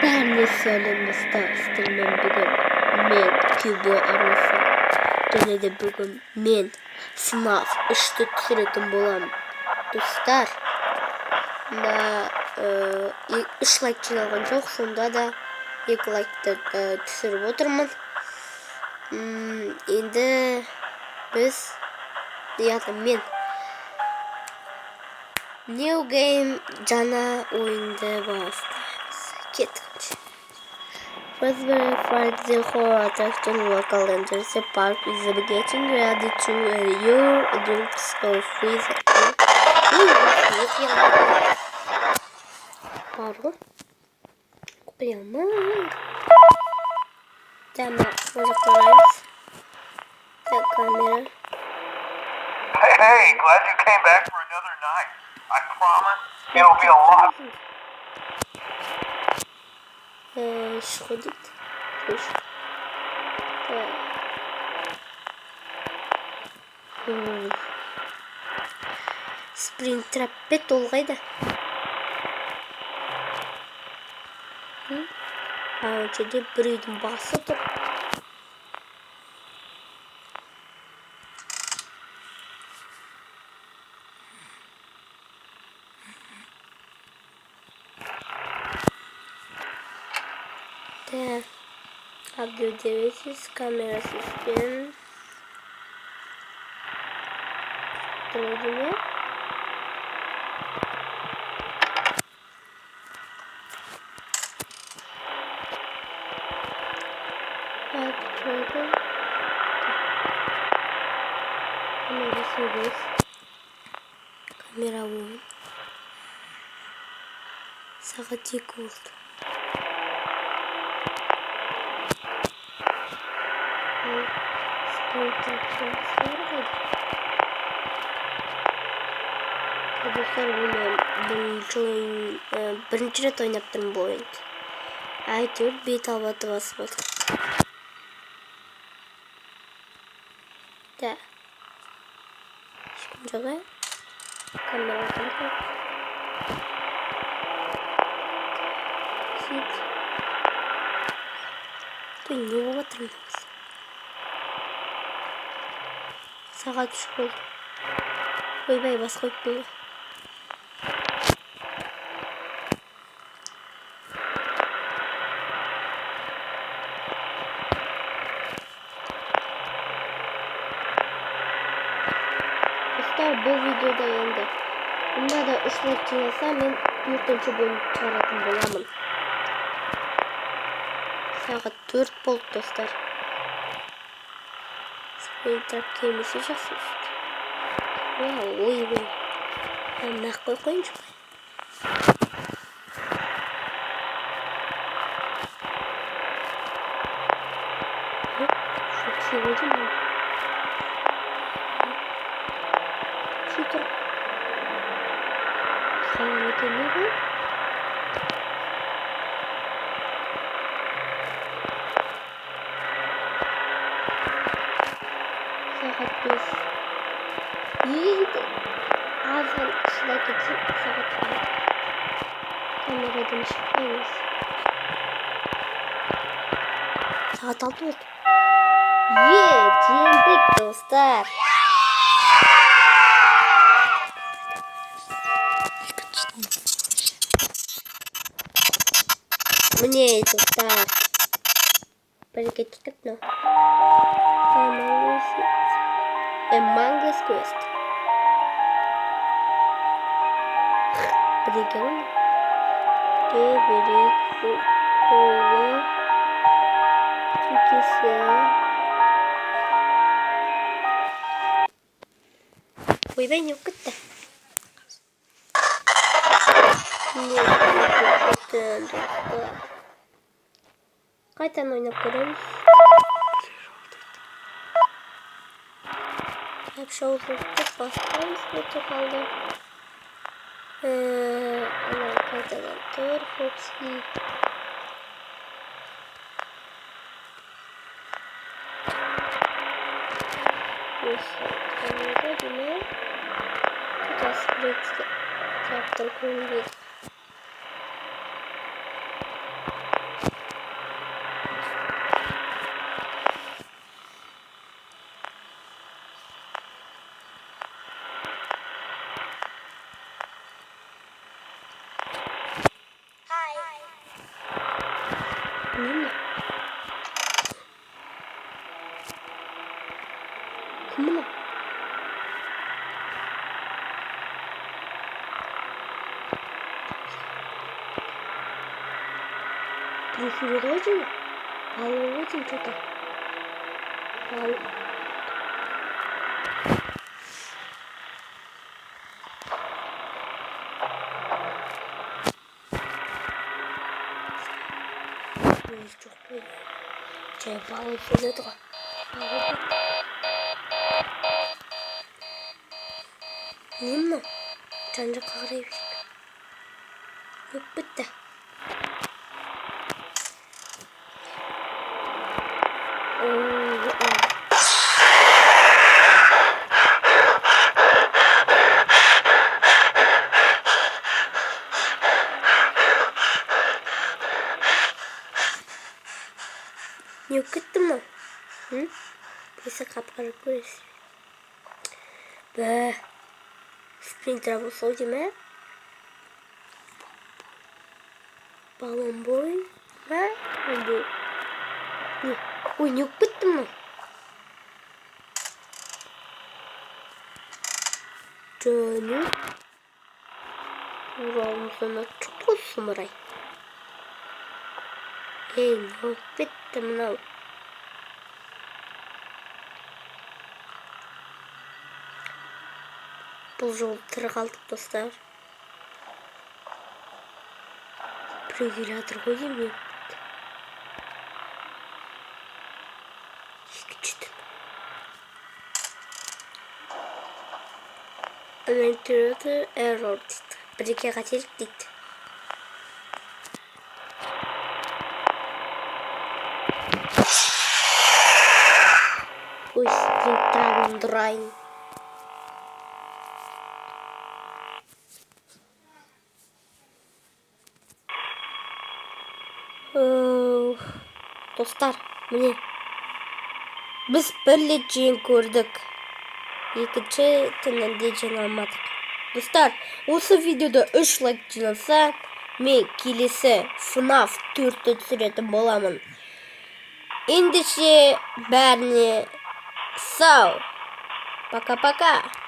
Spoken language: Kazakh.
Bärni sağlamasında istemem bugün men kübü arası. Және de bugün men sınav işti түсіретін болам. Достар, да 3 лайк жиналған жоқ, сонда да 2 лайкты түсіріп отырмын. Енді біз мен New Game жаңа ойынды бастаймыз. Кеттік. Raspberry Fright the horror attraction local enters the park is getting ready to your adults of with Pardon. Прямо. Tamam, uzaklarız. Kamera. Hey, glad you came back for another night. I promise it'll be a lot. Сходит. Слушай. Спринтрапет олғайды. Жерде бір үйдің басы тұр. Так, обдивитесь, камера спин. Трудно. Камера сидит. Камера вон. Сағат 2 болды. Достар, бірінші рет ойнап тұрмын бұл ойынды. Әйтеуір бет албаты басып отыр. Да. Ешкім жоқ, камера қанды. Сөйт. Той, не болып отырмын біз? Сағат 3 болды. Ойбай, бас қойып болды. Бұл видеода енді мұнда да 3 лайк жиналса, мен 4-ші бөлім шығаратын боламын. Сағат 4 болды, достар. Спринтрап келмесе жақсы өсті. Ойбай. Мақ қойыншы бай. Çok şey oldu mu? Şutur. Sağlıklı ne bu? Saat 5. Yedi. Ağzın içine gitsin. Saat 6. Kameradan çıkmayız. Saat 6 oldu. Yendik dostlar. Мне достар. Прикатить окно. Among Quest. Прикинь. Ой, дай не уката. Қайтадан ойнап көреміз. Шоу-жұртты бастаймыз, өте қалды. Қайтадан тұр, Фокси. Осы демей. Тұтас білетті трактор көңілбеді. Değil mi? Kim bu? Преферировать? Половодим что-то. Çok iyi. Çay balı şöyle de. Değil mi? Çancı kahreyi. Yok bitti. Yok gitti mi? Hı? Neyse kapkarı görüyoruz. Be. Sprinter bu soğucu mu? Balon boy. Ha? Bu. Ne? Oyun yok bitti mi? Canım. Buranın sana çok olsun burayı. Yok bitti mi? Бұл жолы тірі қалдық достар. Проверятор ғой деймін мен. Екіншіден. Вентилятор error дейді. Бір-екі қателік дейді. Ой, спринтерін дұрайын. Dostlar, mine. Biz bir leceğin gördük. Екінші тінінде жиналмадық. Достар, осы видеода 3 лайк жиналса, мен келесі FNAF 4-ті түсіретін боламын. Ендеше бәріне сау. Пока-пока.